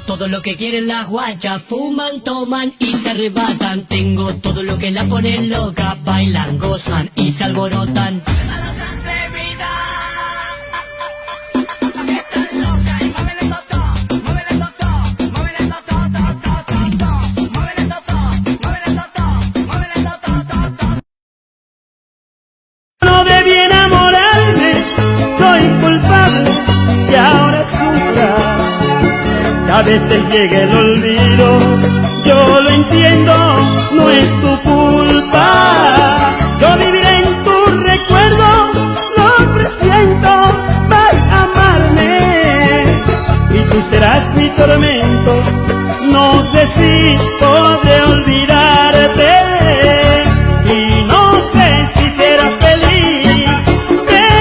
todo lo que quieren las guachas, fuman, toman y se arrebatan. Tengo todo lo que la ponen loca, bailan, gozan y se alborotan. No debí enamorarme, soy culpable y ahora sufra. Cada vez te llega el olvido, yo lo entiendo, no es tu culpa. Yo viviré en tu recuerdo, lo presiento, vas a amarme y tú serás mi tormento. No sé si podré